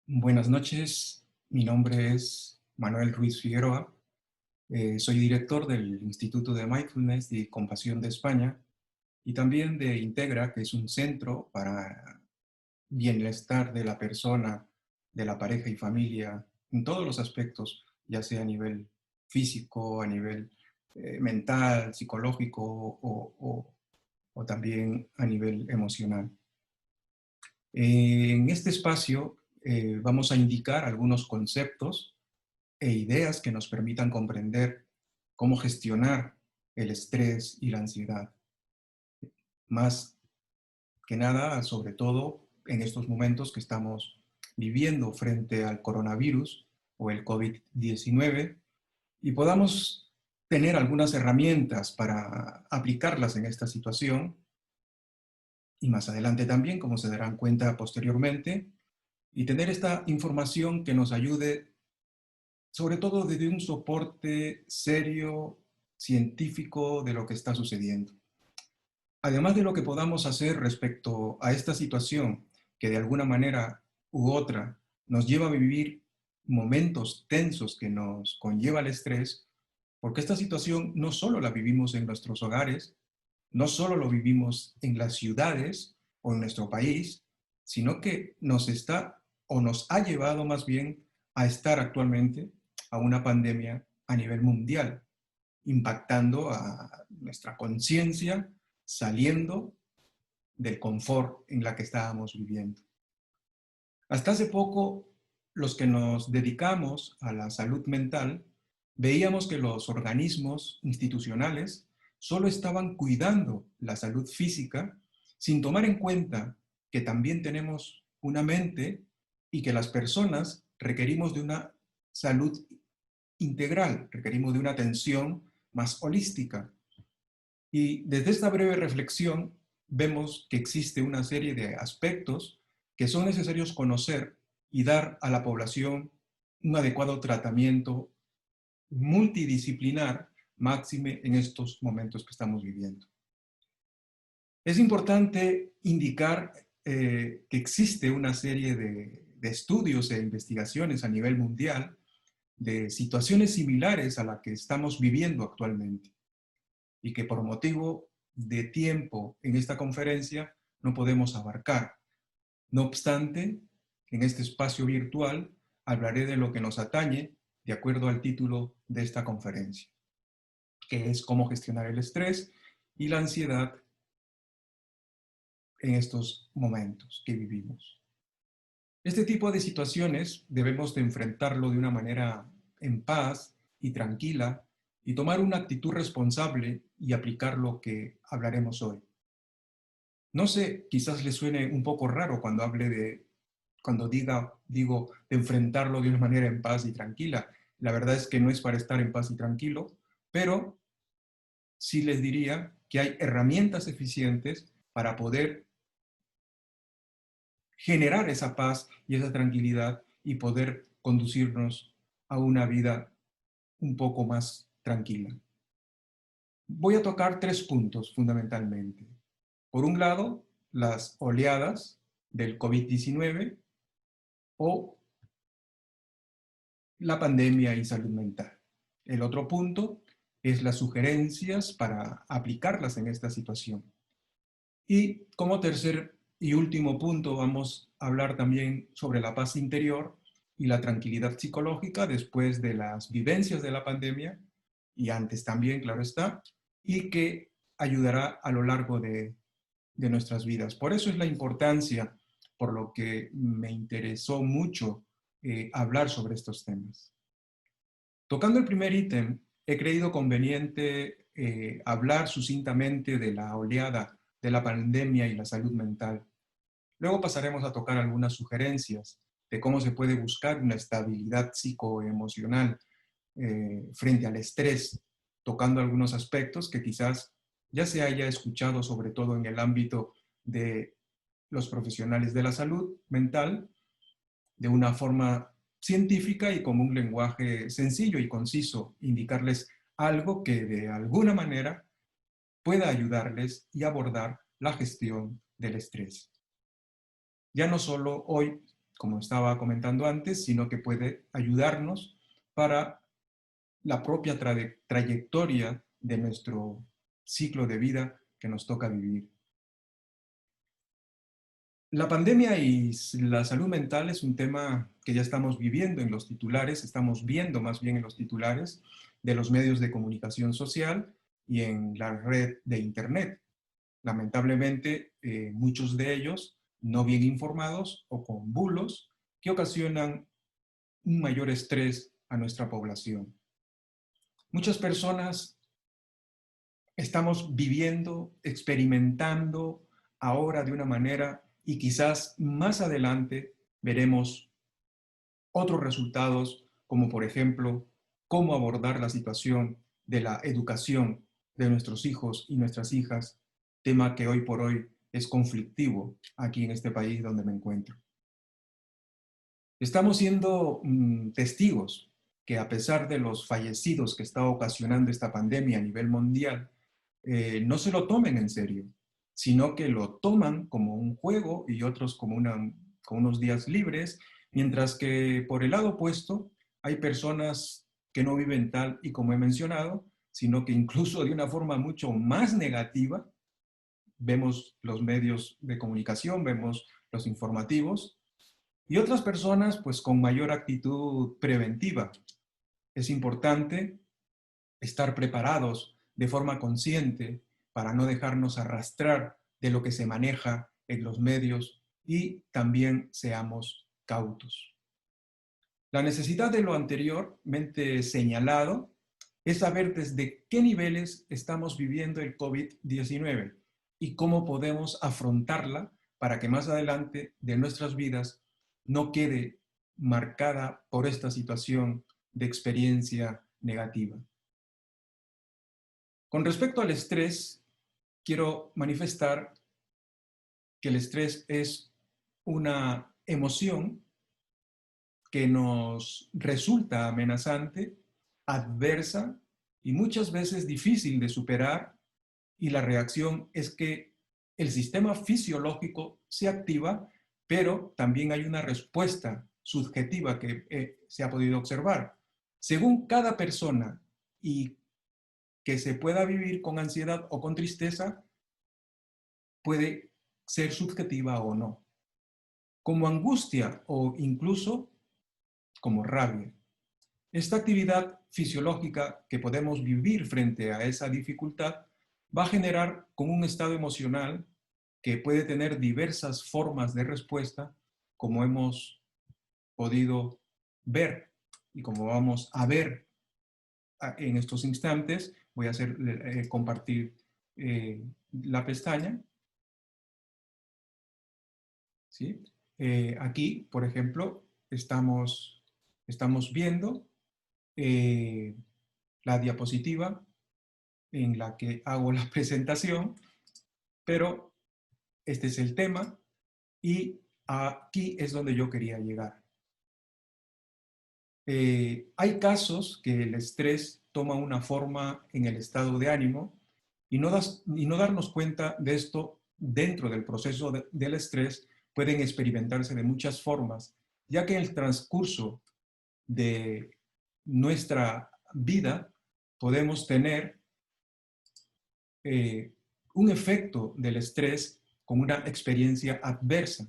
Buenas noches, mi nombre es Manuel Ruiz Figueroa. Soy director del Instituto de Mindfulness y Compasión de España y también de Integra, que es un centro para bienestar de la persona, de la pareja y familia en todos los aspectos, ya sea a nivel físico, a nivel mental, psicológico o también a nivel emocional. En este espacio vamos a indicar algunos conceptos e ideas que nos permitan comprender cómo gestionar el estrés y la ansiedad. Más que nada, sobre todo en estos momentos que estamos viviendo frente al coronavirus o el COVID-19 y podamos tener algunas herramientas para aplicarlas en esta situación y más adelante también, como se darán cuenta posteriormente, y tener esta información que nos ayude sobre todo desde un soporte serio, científico de lo que está sucediendo. Además de lo que podamos hacer respecto a esta situación, que de alguna manera u otra nos lleva a vivir momentos tensos que nos conlleva el estrés, porque esta situación no solo la vivimos en nuestros hogares, no solo lo vivimos en las ciudades o en nuestro país, sino que nos está o nos ha llevado más bien a estar actualmente a una pandemia a nivel mundial, impactando a nuestra conciencia, saliendo del confort en la que estábamos viviendo. Hasta hace poco, los que nos dedicamos a la salud mental, veíamos que los organismos institucionales solo estaban cuidando la salud física sin tomar en cuenta que también tenemos una mente y que las personas requerimos de una salud integral, requerimos de una atención más holística. Y desde esta breve reflexión vemos que existe una serie de aspectos que son necesarios conocer y dar a la población un adecuado tratamiento multidisciplinar, máxime en estos momentos que estamos viviendo. Es importante indicar que existe una serie de estudios e investigaciones a nivel mundial de situaciones similares a la que estamos viviendo actualmente y que por motivo de tiempo en esta conferencia no podemos abarcar. No obstante, en este espacio virtual hablaré de lo que nos atañe de acuerdo al título de esta conferencia, que es cómo gestionar el estrés y la ansiedad en estos momentos que vivimos. Este tipo de situaciones debemos de enfrentarlo de una manera en paz y tranquila y tomar una actitud responsable y aplicar lo que hablaremos hoy. No sé, quizás le suene un poco raro cuando digo, de enfrentarlo de una manera en paz y tranquila. La verdad es que no es para estar en paz y tranquilo, pero sí les diría que hay herramientas eficientes para poder generar esa paz y esa tranquilidad y poder conducirnos a una vida un poco más tranquila. Voy a tocar tres puntos fundamentalmente. Por un lado, las oleadas del COVID-19 o la pandemia y salud mental. El otro punto es las sugerencias para aplicarlas en esta situación. Y como tercer y último punto vamos a hablar también sobre la paz interior y la tranquilidad psicológica después de las vivencias de la pandemia y antes también, claro está, y que ayudará a lo largo de nuestras vidas. Por eso es la importancia, por lo que me interesó mucho hablar sobre estos temas. Tocando el primer ítem, he creído conveniente hablar sucintamente de la oleada de la pandemia y la salud mental. Luego pasaremos a tocar algunas sugerencias de cómo se puede buscar una estabilidad psicoemocional frente al estrés, tocando algunos aspectos que quizás ya se haya escuchado, sobre todo en el ámbito de los profesionales de la salud mental, de una forma científica y con un lenguaje sencillo y conciso, indicarles algo que de alguna manera pueda ayudarles y abordar la gestión del estrés. Ya no solo hoy como estaba comentando antes, sino que puede ayudarnos para la propia trayectoria de nuestro ciclo de vida que nos toca vivir. La pandemia y la salud mental es un tema que ya estamos viviendo en los titulares, estamos viendo más bien en los titulares de los medios de comunicación social y en la red de Internet. Lamentablemente, muchos de ellos no bien informados o con bulos que ocasionan un mayor estrés a nuestra población. Muchas personas estamos viviendo, experimentando ahora de una manera y quizás más adelante veremos otros resultados, como por ejemplo, cómo abordar la situación de la educación de nuestros hijos y nuestras hijas, tema que hoy por hoy es conflictivo aquí en este país donde me encuentro. Estamos siendo testigos que a pesar de los fallecidos que está ocasionando esta pandemia a nivel mundial, no se lo tomen en serio, sino que lo toman como un juego y otros como unos días libres, mientras que por el lado opuesto hay personas que no viven tal y como he mencionado, sino que incluso de una forma mucho más negativa, vemos los medios de comunicación, vemos los informativos, y otras personas pues con mayor actitud preventiva. Es importante estar preparados de forma consciente para no dejarnos arrastrar de lo que se maneja en los medios y también seamos cautos. La necesidad de lo anteriormente señalado es saber desde qué niveles estamos viviendo el COVID-19 y cómo podemos afrontarla para que más adelante de nuestras vidas no quede marcada por esta situación de experiencia negativa. Con respecto al estrés, quiero manifestar que el estrés es una emoción que nos resulta amenazante, adversa y muchas veces difícil de superar, y la reacción es que el sistema fisiológico se activa, pero también hay una respuesta subjetiva que se ha podido observar. Según cada persona y que se pueda vivir con ansiedad o con tristeza, puede ser subjetiva o no, como angustia o incluso como rabia. Esta actividad fisiológica que podemos vivir frente a esa dificultad va a generar con un estado emocional que puede tener diversas formas de respuesta, como hemos podido ver y como vamos a ver en estos instantes. Voy a compartir la pestaña. ¿Sí? Aquí, por ejemplo, estamos viendo la diapositiva en la que hago la presentación, pero este es el tema y aquí es donde yo quería llegar. Hay casos que el estrés toma una forma en el estado de ánimo y no darnos cuenta de esto dentro del proceso del estrés pueden experimentarse de muchas formas, ya que en el transcurso de nuestra vida podemos tener un efecto del estrés con una experiencia adversa.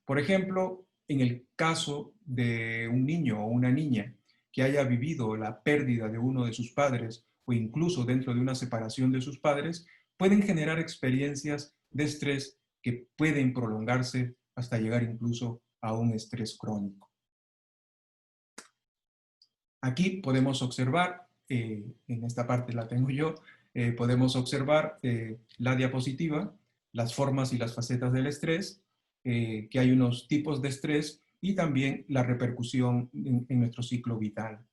Por ejemplo, en el caso de un niño o una niña que haya vivido la pérdida de uno de sus padres o incluso dentro de una separación de sus padres, pueden generar experiencias de estrés que pueden prolongarse hasta llegar incluso a un estrés crónico. Aquí podemos observar, en esta parte la tengo yo, podemos observar la diapositiva, las formas y las facetas del estrés, que hay unos tipos de estrés y también la repercusión en nuestro ciclo vital.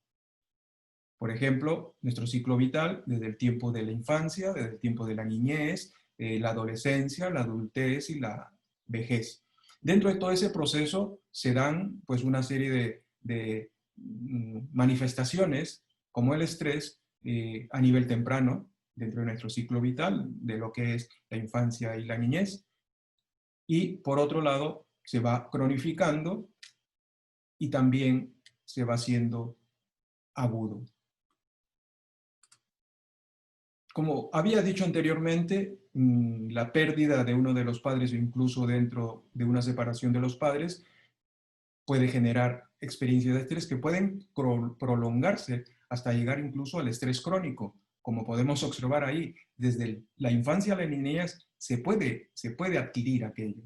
Por ejemplo, nuestro ciclo vital desde el tiempo de la infancia, desde el tiempo de la niñez, la adolescencia, la adultez y la vejez. Dentro de todo ese proceso se dan pues una serie de manifestaciones como el estrés a nivel temprano dentro de nuestro ciclo vital, de lo que es la infancia y la niñez. Y por otro lado, se va cronificando y también se va haciendo agudo. Como había dicho anteriormente, la pérdida de uno de los padres o incluso dentro de una separación de los padres puede generar experiencias de estrés que pueden prolongarse hasta llegar incluso al estrés crónico. Como podemos observar ahí, desde la infancia a la niñez se puede adquirir aquello.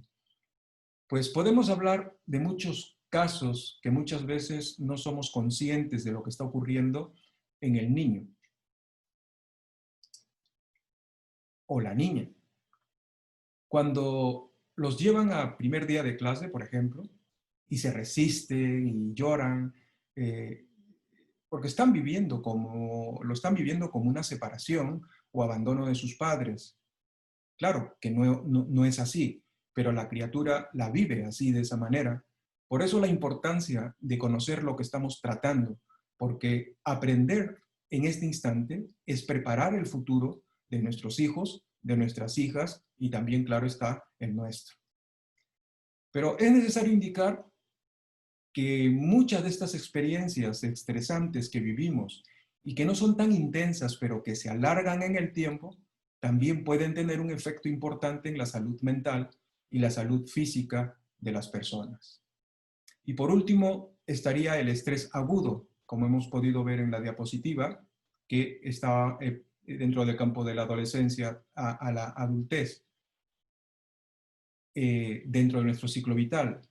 Pues podemos hablar de muchos casos que muchas veces no somos conscientes de lo que está ocurriendo en el niño o la niña. Cuando los llevan a primer día de clase, por ejemplo, y se resisten y lloran, eh, porque lo están viviendo como una separación o abandono de sus padres. Claro que no es así, pero la criatura la vive así, de esa manera. Por eso la importancia de conocer lo que estamos tratando, porque aprender en este instante es preparar el futuro de nuestros hijos, de nuestras hijas y también, claro está, el nuestro. Pero es necesario indicar que muchas de estas experiencias estresantes que vivimos y que no son tan intensas, pero que se alargan en el tiempo, también pueden tener un efecto importante en la salud mental y la salud física de las personas. Y por último, estaría el estrés agudo, como hemos podido ver en la diapositiva, que está dentro del campo de la adolescencia a la adultez, dentro de nuestro ciclo vital.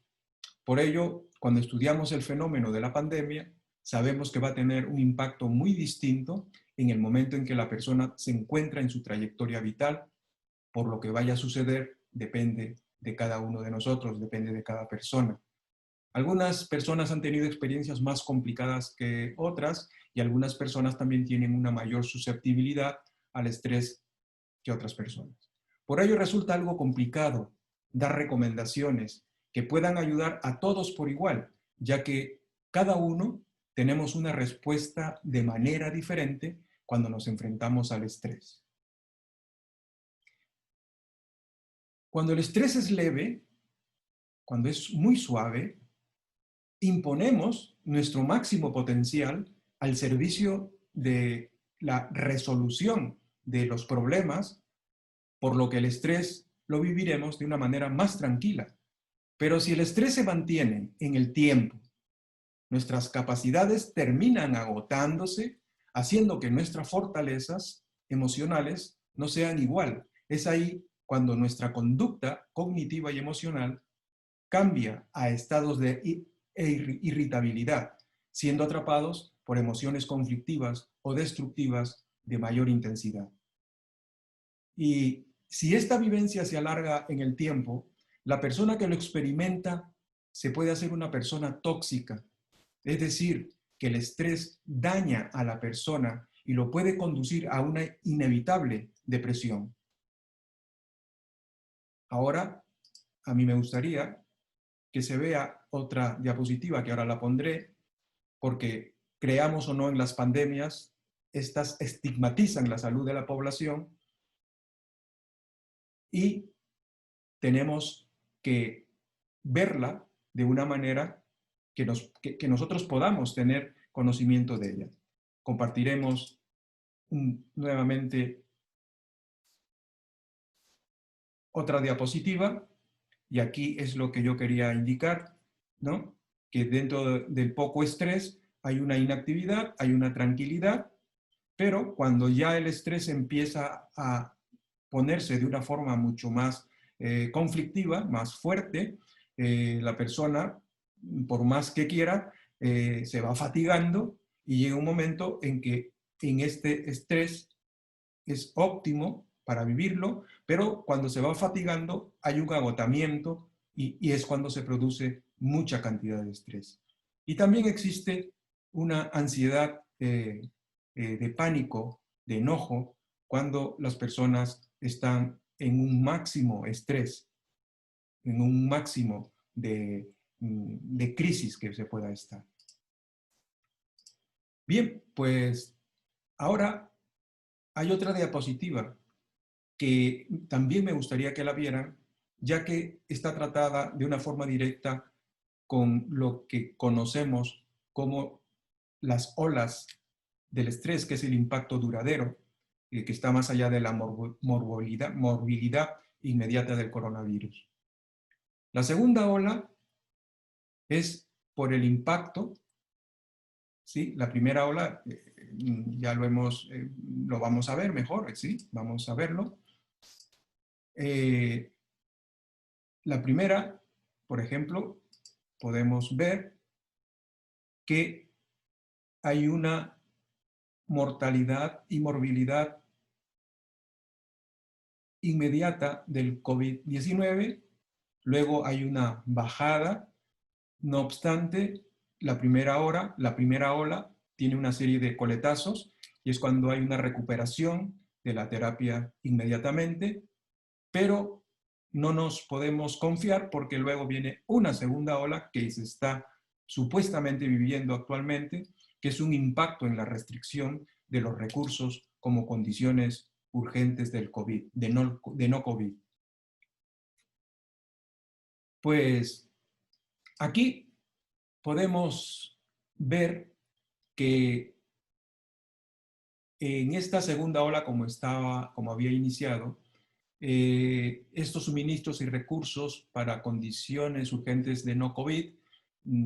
Por ello, cuando estudiamos el fenómeno de la pandemia, sabemos que va a tener un impacto muy distinto en el momento en que la persona se encuentra en su trayectoria vital. Por lo que vaya a suceder depende de cada uno de nosotros, depende de cada persona. Algunas personas han tenido experiencias más complicadas que otras y algunas personas también tienen una mayor susceptibilidad al estrés que otras personas. Por ello resulta algo complicado dar recomendaciones que puedan ayudar a todos por igual, ya que cada uno tenemos una respuesta de manera diferente cuando nos enfrentamos al estrés. Cuando el estrés es leve, cuando es muy suave, imponemos nuestro máximo potencial al servicio de la resolución de los problemas, por lo que el estrés lo viviremos de una manera más tranquila. Pero si el estrés se mantiene en el tiempo, nuestras capacidades terminan agotándose, haciendo que nuestras fortalezas emocionales no sean igual. Es ahí cuando nuestra conducta cognitiva y emocional cambia a estados de irritabilidad, siendo atrapados por emociones conflictivas o destructivas de mayor intensidad. Y si esta vivencia se alarga en el tiempo, la persona que lo experimenta se puede hacer una persona tóxica, es decir, que el estrés daña a la persona y lo puede conducir a una inevitable depresión. Ahora, a mí me gustaría que se vea otra diapositiva que ahora la pondré, porque creamos o no en las pandemias, estas estigmatizan la salud de la población y tenemos que verla de una manera que nosotros podamos tener conocimiento de ella. Compartiremos nuevamente otra diapositiva y aquí es lo que yo quería indicar, ¿no? Que dentro del poco estrés hay una inactividad, hay una tranquilidad, pero cuando ya el estrés empieza a ponerse de una forma mucho más conflictiva, más fuerte, la persona, por más que quiera, se va fatigando y llega un momento en que en este estrés es óptimo para vivirlo, pero cuando se va fatigando hay un agotamiento y es cuando se produce mucha cantidad de estrés. Y también existe una ansiedad de pánico, de enojo, cuando las personas están en un máximo estrés, en un máximo de crisis que se pueda estar. Bien, pues ahora hay otra diapositiva que también me gustaría que la vieran, ya que está tratada de una forma directa con lo que conocemos como las olas del estrés, que es el impacto duradero, que está más allá de la morbilidad inmediata del coronavirus. La segunda ola es por el impacto, ¿sí? La primera ola ya lo vamos a ver mejor, ¿sí? Vamos a verlo. La primera, por ejemplo, podemos ver que hay una mortalidad y morbilidad inmediata del COVID-19, luego hay una bajada, no obstante, la primera ola tiene una serie de coletazos y es cuando hay una recuperación de la terapia inmediatamente, pero no nos podemos confiar porque luego viene una segunda ola que se está supuestamente viviendo actualmente, que es un impacto en la restricción de los recursos como condiciones urgentes del COVID, de no COVID. Pues aquí podemos ver que en esta segunda ola, como había iniciado, estos suministros y recursos para condiciones urgentes de no COVID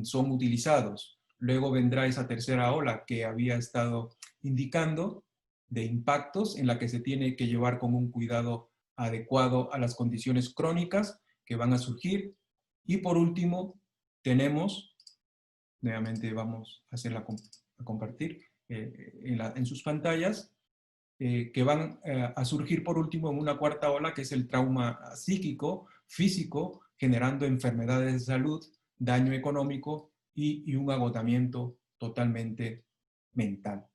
son utilizados. Luego vendrá esa tercera ola que había estado indicando de impactos en la que se tiene que llevar con un cuidado adecuado a las condiciones crónicas que van a surgir. Y por último, tenemos, nuevamente vamos a hacerla a compartir en sus pantallas, que van a surgir por último en una cuarta ola, que es el trauma psíquico, físico, generando enfermedades de salud, daño económico y un agotamiento totalmente mental.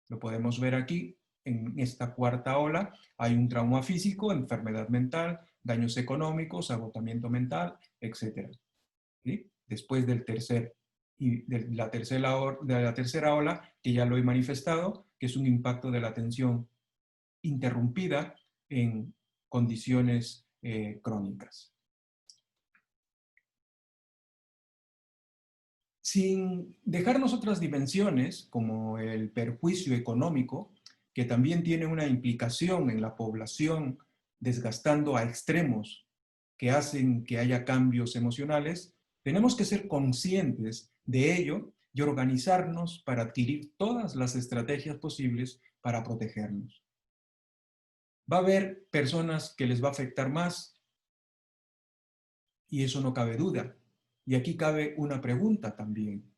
Lo podemos ver aquí, en esta cuarta ola, hay un trauma físico, enfermedad mental, daños económicos, agotamiento mental, etc. ¿Sí? Después del de la tercera ola, que ya lo he manifestado, que es un impacto de la atención interrumpida en condiciones crónicas. Sin dejarnos otras dimensiones, como el perjuicio económico, que también tiene una implicación en la población, desgastando a extremos que hacen que haya cambios emocionales, tenemos que ser conscientes de ello y organizarnos para adquirir todas las estrategias posibles para protegernos. Va a haber personas que les va a afectar más y eso no cabe duda. Y aquí cabe una pregunta también.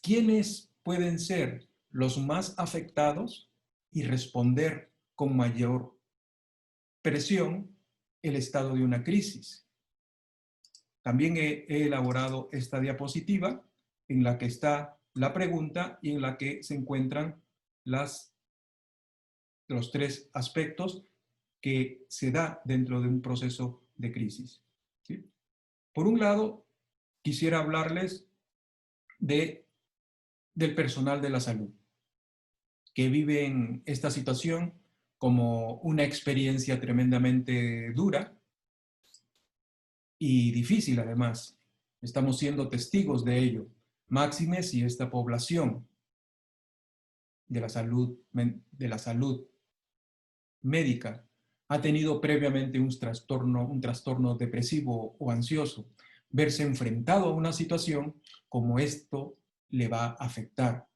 ¿Quiénes pueden ser los más afectados y responder con mayor presión el estado de una crisis? También he elaborado esta diapositiva en la que está la pregunta y en la que se encuentran los tres aspectos que se da dentro de un proceso de crisis. ¿Sí? Por un lado, quisiera hablarles del personal de la salud, que vive en esta situación como una experiencia tremendamente dura y difícil además. Estamos siendo testigos de ello, máxime si esta población de la salud médica ha tenido previamente un trastorno depresivo o ansioso, verse enfrentado a una situación como esto le va a afectar.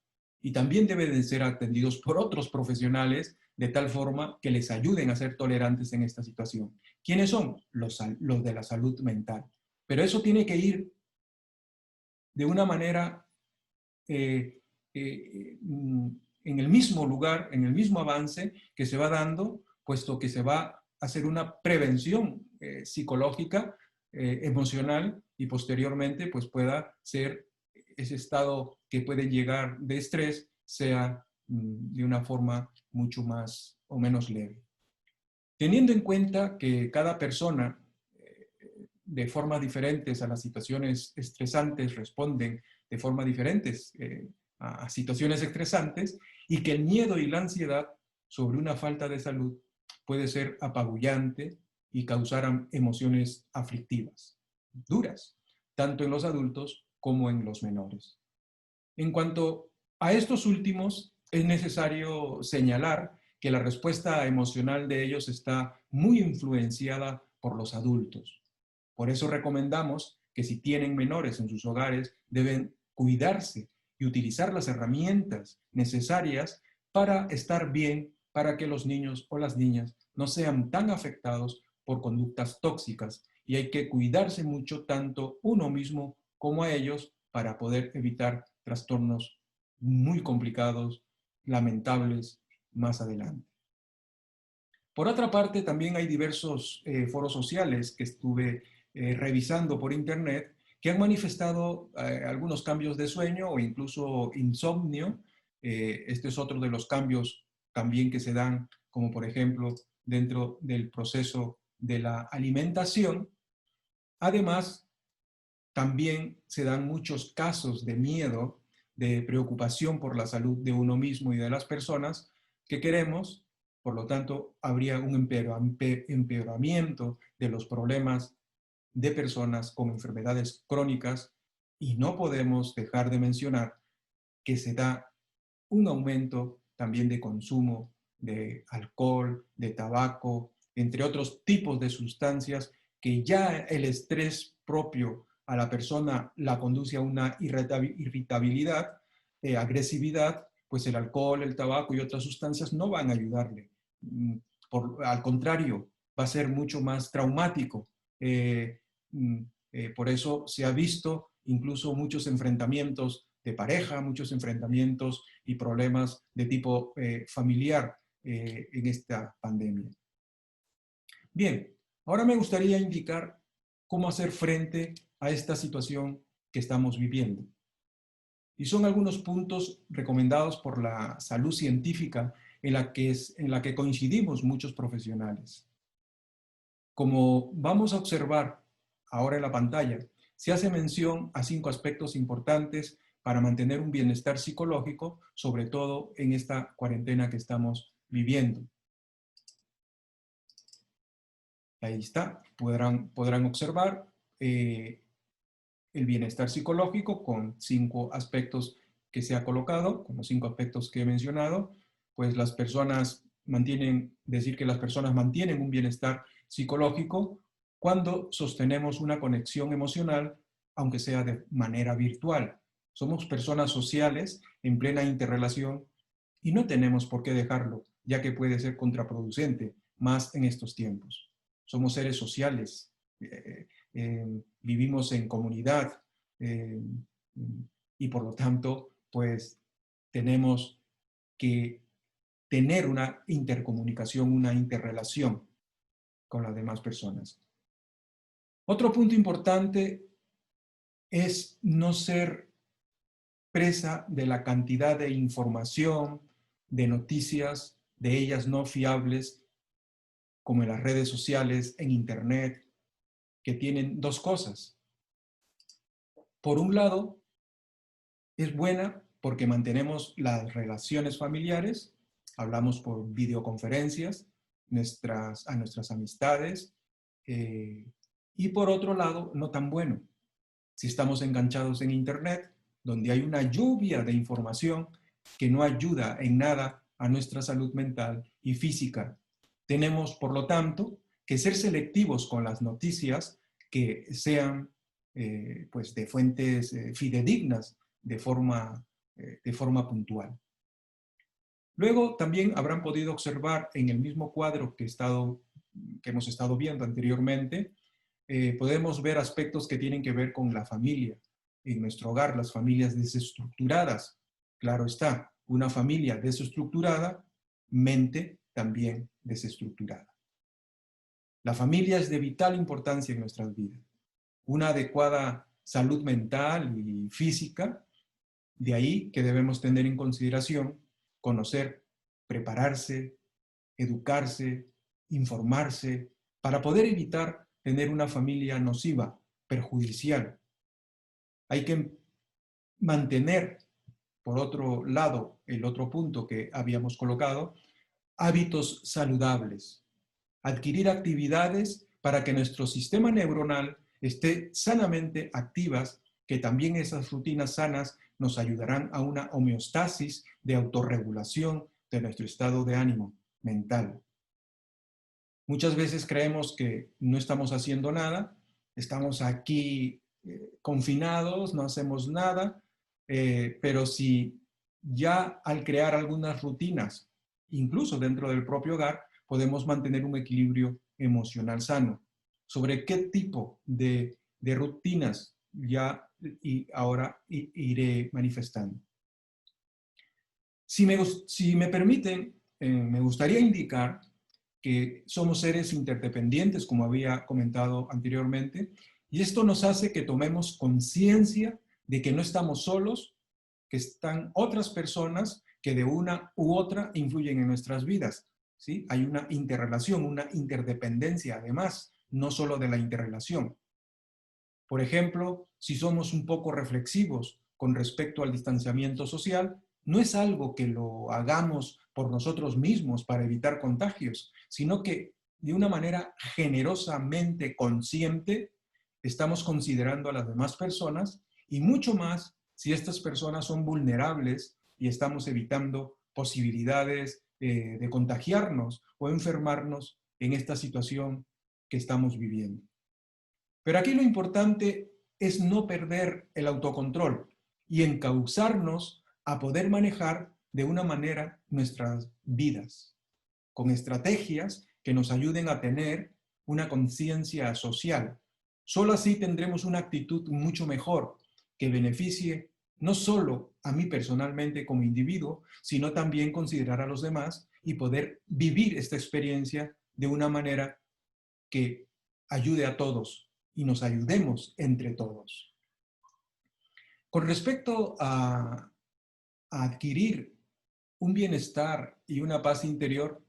Y también deben de ser atendidos por otros profesionales de tal forma que les ayuden a ser tolerantes en esta situación. ¿Quiénes son? Los de la salud mental. Pero eso tiene que ir de una manera en el mismo lugar, en el mismo avance que se va dando, puesto que se va a hacer una prevención psicológica, emocional, y posteriormente pues pueda ser ese estado que puede llegar de estrés, sea de una forma mucho más o menos leve. Teniendo en cuenta que cada persona de formas diferentes a las situaciones estresantes responden de formas diferentes a situaciones estresantes, y que el miedo y la ansiedad sobre una falta de salud puede ser apabullante, y causaran emociones aflictivas, duras, tanto en los adultos como en los menores. En cuanto a estos últimos, es necesario señalar que la respuesta emocional de ellos está muy influenciada por los adultos. Por eso recomendamos que si tienen menores en sus hogares, deben cuidarse y utilizar las herramientas necesarias para estar bien, para que los niños o las niñas no sean tan afectados por conductas tóxicas. Y hay que cuidarse mucho tanto uno mismo como a ellos para poder evitar trastornos muy complicados, lamentables más adelante. Por otra parte, también hay diversos foros sociales que estuve revisando por internet que han manifestado algunos cambios de sueño o incluso insomnio. Este es otro de los cambios también que se dan, como por ejemplo dentro del proceso de la alimentación. Además, también se dan muchos casos de miedo, de preocupación por la salud de uno mismo y de las personas que queremos. Por lo tanto, habría un empeoramiento de los problemas de personas con enfermedades crónicas y no podemos dejar de mencionar que se da un aumento también de consumo de alcohol, de tabaco, entre otros tipos de sustancias que ya el estrés propio a la persona la conduce a una irritabilidad, agresividad, pues el alcohol, el tabaco y otras sustancias no van a ayudarle. Mm, al contrario, va a ser mucho más traumático. Eh, por eso se ha visto incluso muchos enfrentamientos de pareja, muchos enfrentamientos y problemas de tipo familiar en esta pandemia. Bien, ahora me gustaría indicar cómo hacer frente a esta situación que estamos viviendo. Y son algunos puntos recomendados por la salud científica en la que coincidimos muchos profesionales. Como vamos a observar ahora en la pantalla, se hace mención a 5 aspectos importantes para mantener un bienestar psicológico, sobre todo en esta cuarentena que estamos viviendo. Ahí está, podrán observar el bienestar psicológico con 5 aspectos que se ha colocado, con los 5 aspectos que he mencionado, pues las personas decir que las personas mantienen un bienestar psicológico cuando sostenemos una conexión emocional, aunque sea de manera virtual. Somos personas sociales en plena interrelación y no tenemos por qué dejarlo, ya que puede ser contraproducente, más en estos tiempos. Somos seres sociales, vivimos en comunidad eh, y por lo tanto, pues tenemos que tener una intercomunicación, una interrelación con las demás personas. Otro punto importante es no ser presa de la cantidad de información, de noticias, de ellas no fiables, como en las redes sociales, en Internet, que tienen dos cosas. Por un lado, es buena porque mantenemos las relaciones familiares, hablamos por videoconferencias a nuestras amistades, eh, y por otro lado, no tan bueno. Si estamos enganchados en Internet, donde hay una lluvia de información que no ayuda en nada a nuestra salud mental y física. Tenemos, por lo tanto, que ser selectivos con las noticias que sean pues de fuentes fidedignas de forma puntual. Luego también habrán podido observar en el mismo cuadro que hemos estado viendo anteriormente, podemos ver aspectos que tienen que ver con la familia. En nuestro hogar, las familias desestructuradas. Claro está, una familia desestructurada, mente también desestructurada. La familia es de vital importancia en nuestras vidas. Una adecuada salud mental y física, de ahí que debemos tener en consideración conocer, prepararse, educarse, informarse, para poder evitar tener una familia nociva, perjudicial. Hay que mantener, por otro lado, el otro punto que habíamos colocado, hábitos saludables. adquirir actividades para que nuestro sistema neuronal esté sanamente activas, que también esas rutinas sanas nos ayudarán a una homeostasis de autorregulación de nuestro estado de ánimo mental. Muchas veces creemos que no estamos haciendo nada, estamos aquí confinados, no hacemos nada, pero si ya al crear algunas rutinas, incluso dentro del propio hogar, podemos mantener un equilibrio emocional sano. ¿Sobre qué tipo de rutinas ya y ahora iré manifestando? Si me permiten, me gustaría indicar que somos seres interdependientes, como había comentado anteriormente, y esto nos hace que tomemos conciencia de que no estamos solos, que están otras personas que de una u otra influyen en nuestras vidas. ¿Sí? Hay una interrelación, una interdependencia, además, no solo de la interrelación. Por ejemplo, si somos un poco reflexivos con respecto al distanciamiento social, no es algo que lo hagamos por nosotros mismos para evitar contagios, sino que de una manera generosamente consciente estamos considerando a las demás personas y mucho más si estas personas son vulnerables y estamos evitando posibilidades de contagiarnos o enfermarnos en esta situación que estamos viviendo. Pero aquí lo importante es no perder el autocontrol y encauzarnos a poder manejar de una manera nuestras vidas, con estrategias que nos ayuden a tener una conciencia social. Solo así tendremos una actitud mucho mejor que beneficie no solo a mí personalmente como individuo, sino también considerar a los demás y poder vivir esta experiencia de una manera que ayude a todos y nos ayudemos entre todos. Con respecto a adquirir un bienestar y una paz interior,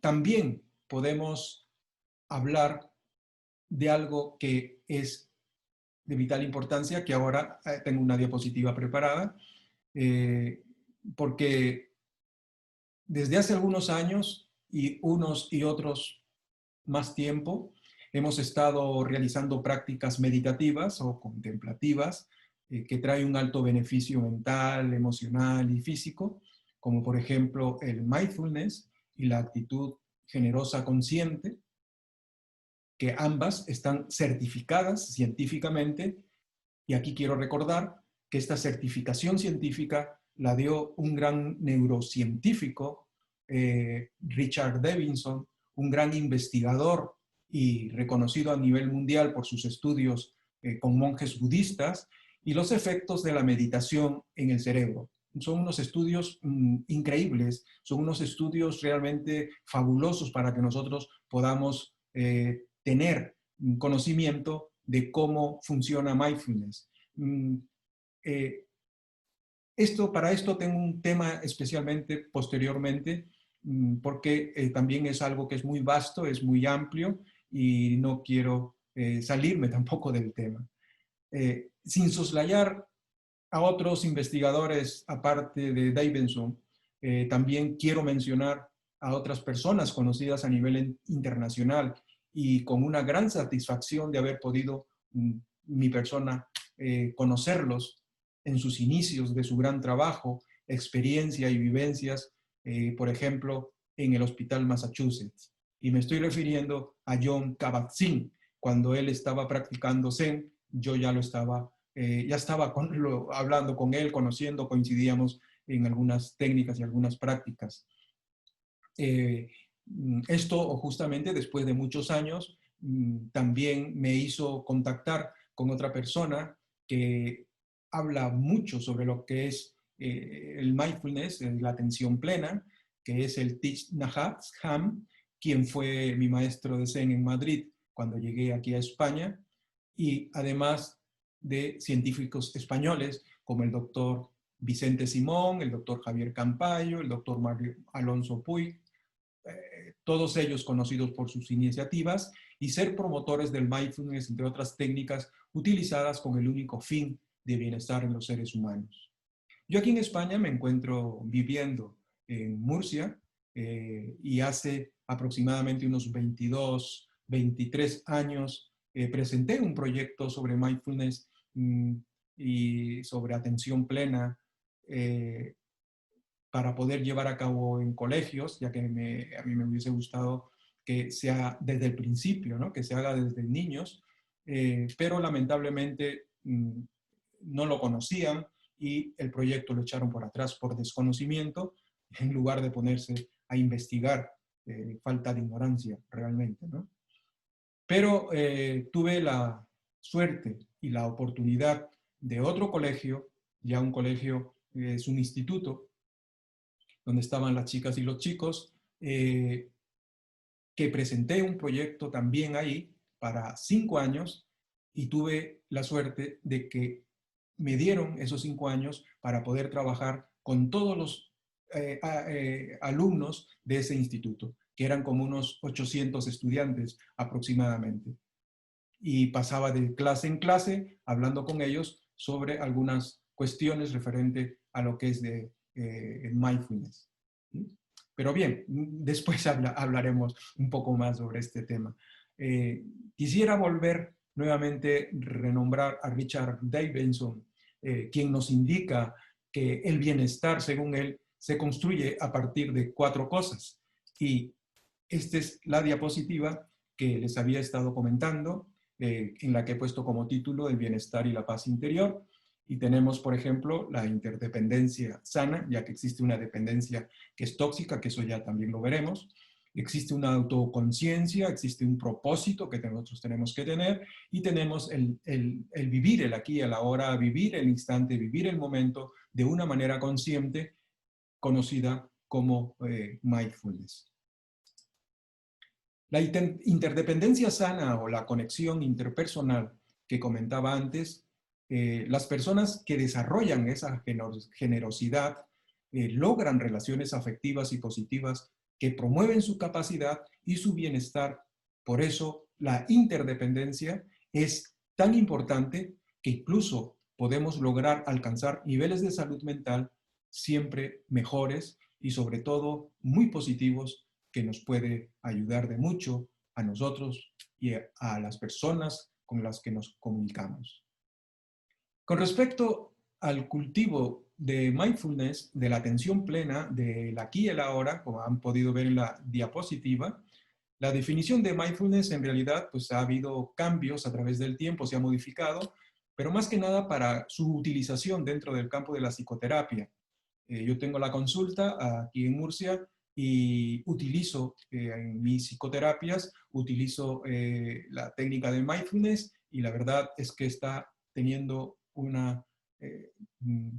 también podemos hablar de algo que es de vital importancia, que ahora tengo una diapositiva preparada, porque desde hace algunos años y unos y otros más tiempo, hemos estado realizando prácticas meditativas o contemplativas que trae un alto beneficio mental, emocional y físico, como por ejemplo el mindfulness y la actitud generosa consciente, que ambas están certificadas científicamente. Y aquí quiero recordar que esta certificación científica la dio un gran neurocientífico, Richard Davidson, un gran investigador y reconocido a nivel mundial por sus estudios con monjes budistas y los efectos de la meditación en el cerebro. Son unos estudios increíbles, son unos estudios realmente fabulosos para que nosotros podamos tener conocimiento de cómo funciona mindfulness. Para esto tengo un tema especialmente posteriormente, porque también es algo que es muy vasto, es muy amplio y no quiero salirme tampoco del tema. Sin soslayar a otros investigadores aparte de Davidson, también quiero mencionar a otras personas conocidas a nivel internacional y con una gran satisfacción de haber podido mi persona conocerlos en sus inicios de su gran trabajo, experiencia y vivencias, por ejemplo, en el Hospital Massachusetts. Y me estoy refiriendo a Jon Kabat-Zinn. Cuando él estaba practicando Zen, yo ya estaba hablando con él, conociendo, coincidíamos en algunas técnicas y algunas prácticas. Esto justamente después de muchos años también me hizo contactar con otra persona que habla mucho sobre lo que es el mindfulness, la atención plena, que es el Thich Nhat Hanh, quien fue mi maestro de Zen en Madrid cuando llegué aquí a España, y además de científicos españoles como el doctor Vicente Simón, el doctor Javier Campayo, el doctor Mario Alonso Puig, todos ellos conocidos por sus iniciativas y ser promotores del mindfulness, entre otras técnicas utilizadas con el único fin de bienestar en los seres humanos. Yo aquí en España me encuentro viviendo en Murcia y hace aproximadamente unos 22, 23 años, presenté un proyecto sobre mindfulness y sobre atención plena para poder llevar a cabo en colegios, ya que a mí me hubiese gustado que sea desde el principio, ¿no? Que se haga desde niños, pero lamentablemente no lo conocían y el proyecto lo echaron por atrás por desconocimiento, en lugar de ponerse a investigar, falta de ignorancia realmente, ¿no? Pero tuve la suerte y la oportunidad de otro colegio, ya un colegio, es un instituto, donde estaban las chicas y los chicos, que presenté un proyecto también ahí para 5 años y tuve la suerte de que me dieron esos 5 años para poder trabajar con todos los alumnos de ese instituto, que eran como unos 800 estudiantes aproximadamente. Y pasaba de clase en clase hablando con ellos sobre algunas cuestiones referente a lo que es de mindfulness. Pero bien, después hablaremos un poco más sobre este tema. Quisiera volver nuevamente, renombrar a Richard Davidson, quien nos indica que el bienestar, según él, se construye a partir de 4 cosas. Y esta es la diapositiva que les había estado comentando, en la que he puesto como título el bienestar y la paz interior. Y tenemos, por ejemplo, la interdependencia sana, ya que existe una dependencia que es tóxica, que eso ya también lo veremos. Existe una autoconciencia, existe un propósito que nosotros tenemos que tener, y tenemos el vivir el aquí y el ahora, vivir el instante, vivir el momento de una manera consciente, conocida como mindfulness. La interdependencia sana o la conexión interpersonal que comentaba antes, las personas que desarrollan esa generosidad logran relaciones afectivas y positivas que promueven su capacidad y su bienestar. Por eso la interdependencia es tan importante que incluso podemos lograr alcanzar niveles de salud mental siempre mejores y sobre todo muy positivos, que nos puede ayudar de mucho a nosotros y a las personas con las que nos comunicamos. Con respecto al cultivo de mindfulness, de la atención plena, del aquí y el ahora, como han podido ver en la diapositiva, la definición de mindfulness en realidad pues ha habido cambios a través del tiempo, se ha modificado, pero más que nada para su utilización dentro del campo de la psicoterapia. Yo tengo la consulta aquí en Murcia y utilizo en mis psicoterapias, utilizo la técnica de mindfulness, y la verdad es que está teniendo eh, mm,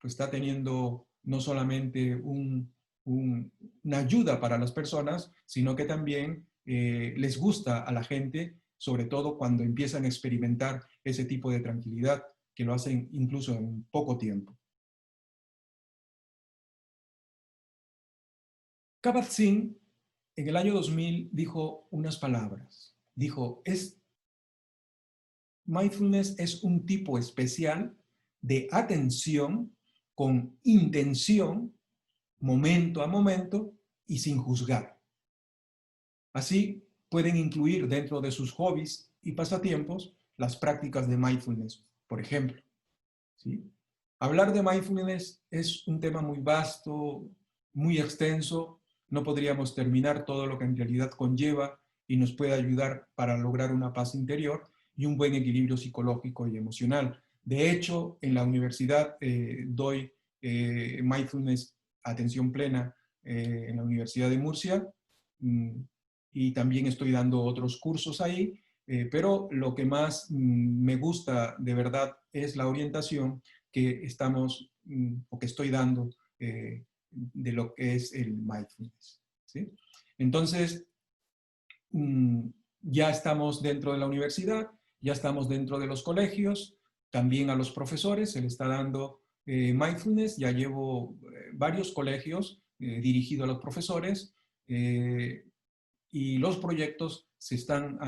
pues está teniendo no solamente una ayuda para las personas, sino que también les gusta a la gente, sobre todo cuando empiezan a experimentar ese tipo de tranquilidad, que lo hacen incluso en poco tiempo. Kabat-Zinn en el año 2000 dijo unas palabras. Dijo, mindfulness es un tipo especial de atención con intención, momento a momento y sin juzgar. Así, pueden incluir dentro de sus hobbies y pasatiempos las prácticas de mindfulness, por ejemplo. ¿Sí? Hablar de mindfulness es un tema muy vasto, muy extenso. No podríamos terminar todo lo que en realidad conlleva y nos puede ayudar para lograr una paz interior y un buen equilibrio psicológico y emocional. De hecho, en la universidad doy mindfulness, atención plena, en la Universidad de Murcia, y también estoy dando otros cursos ahí, pero lo que más me gusta de verdad es la orientación que estamos o que estoy dando de lo que es el mindfulness. ¿Sí? Entonces, ya estamos dentro de la universidad, ya estamos dentro de los colegios, también a los profesores se les está dando mindfulness. Ya llevo varios colegios dirigidos a los profesores, y los proyectos se están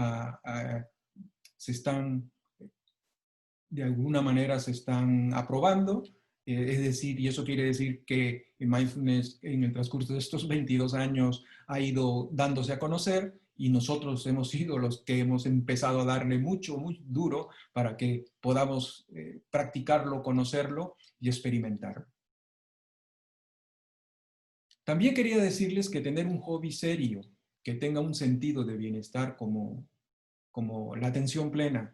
de alguna manera se están aprobando, Es decir, y eso quiere decir que mindfulness en el transcurso de estos 22 años ha ido dándose a conocer y nosotros hemos sido los que hemos empezado a darle mucho, muy duro para que podamos practicarlo, conocerlo y experimentarlo. También quería decirles que tener un hobby serio, que tenga un sentido de bienestar como la atención plena,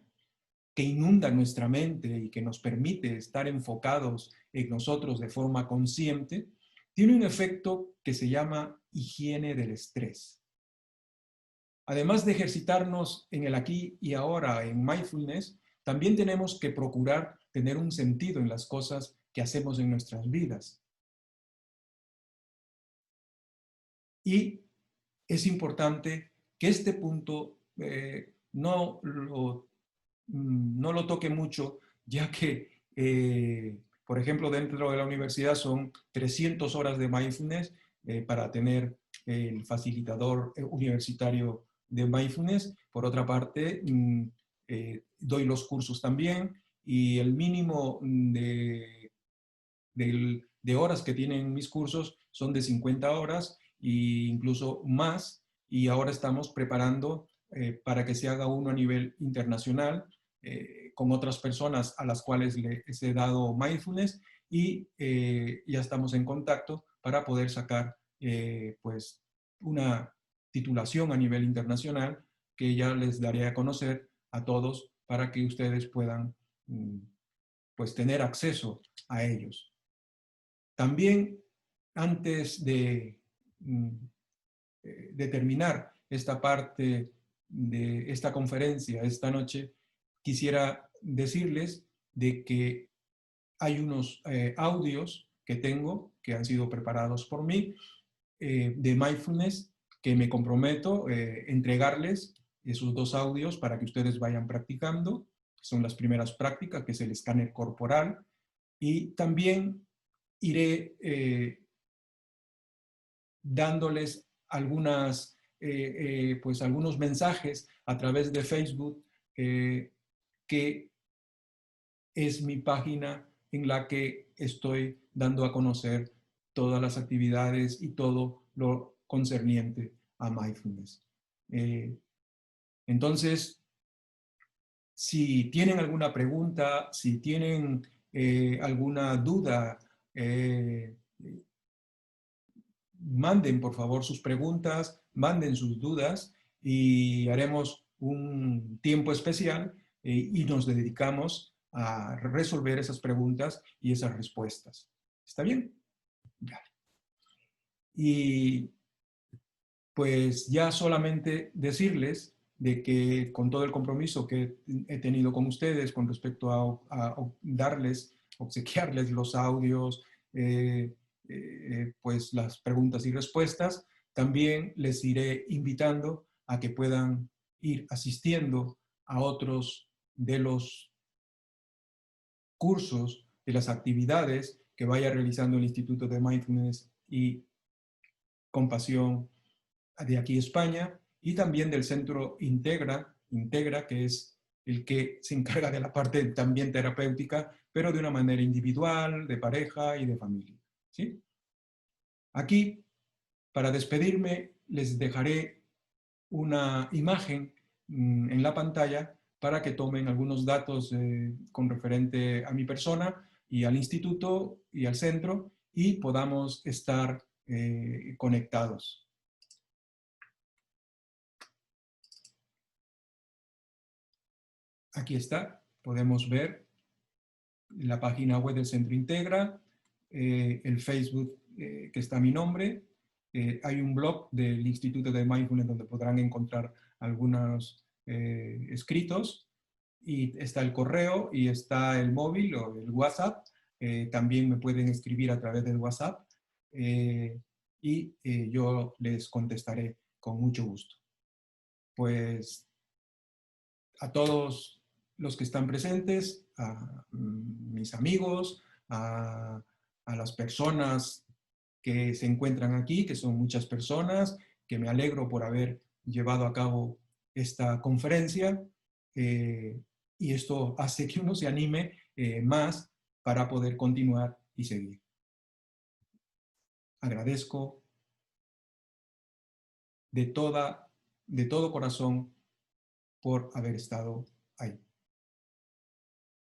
que inunda nuestra mente y que nos permite estar enfocados en nosotros de forma consciente, tiene un efecto que se llama higiene del estrés. Además de ejercitarnos en el aquí y ahora, en mindfulness, también tenemos que procurar tener un sentido en las cosas que hacemos en nuestras vidas. Y es importante que este punto no lo toque mucho, ya que, por ejemplo, dentro de la universidad son 300 horas de mindfulness para tener el facilitador universitario de mindfulness. Por otra parte, doy los cursos también y el mínimo de horas que tienen mis cursos son de 50 horas e incluso más, y ahora estamos preparando para que se haga uno a nivel internacional con otras personas a las cuales les he dado mindfulness y ya estamos en contacto para poder sacar pues una titulación a nivel internacional que ya les daré a conocer a todos para que ustedes puedan pues tener acceso a ellos. También, antes de terminar esta parte de esta conferencia esta noche, quisiera decirles de que hay unos audios que tengo que han sido preparados por mí de mindfulness que me comprometo entregarles esos 2 audios para que ustedes vayan practicando. Son las primeras prácticas, que es el escáner corporal, y también iré dándoles pues algunos mensajes a través de Facebook, que es mi página en la que estoy dando a conocer todas las actividades y todo lo concerniente a mindfulness. Entonces, si tienen alguna pregunta, si tienen alguna duda, manden por favor sus preguntas, manden sus dudas y haremos un tiempo especial y nos dedicamos a resolver esas preguntas y esas respuestas. ¿Está bien? Vale. Y pues ya solamente decirles de que con todo el compromiso que he tenido con ustedes con respecto a darles, obsequiarles los audios, pues las preguntas y respuestas, también les iré invitando a que puedan ir asistiendo a otros de los cursos, de las actividades que vaya realizando el Instituto de Mindfulness y Compasión de aquí España, y también del Centro Integra, que es el que se encarga de la parte también terapéutica, pero de una manera individual, de pareja y de familia. ¿Sí? Aquí, para despedirme, les dejaré una imagen en la pantalla para que tomen algunos datos con referente a mi persona y al instituto y al centro y podamos estar conectados. Aquí está, podemos ver la página web del Centro Integra, el Facebook que está a mi nombre, hay un blog del Instituto de Mindfulness donde podrán encontrar algunos escritos, y está el correo y está el móvil o el WhatsApp. También me pueden escribir a través del WhatsApp y yo les contestaré con mucho gusto. Pues a todos los que están presentes, a mis amigos, a las personas que se encuentran aquí, que son muchas personas, que me alegro por haber llevado a cabo esta conferencia, y esto hace que uno se anime más para poder continuar y seguir. Agradezco de todo corazón por haber estado ahí.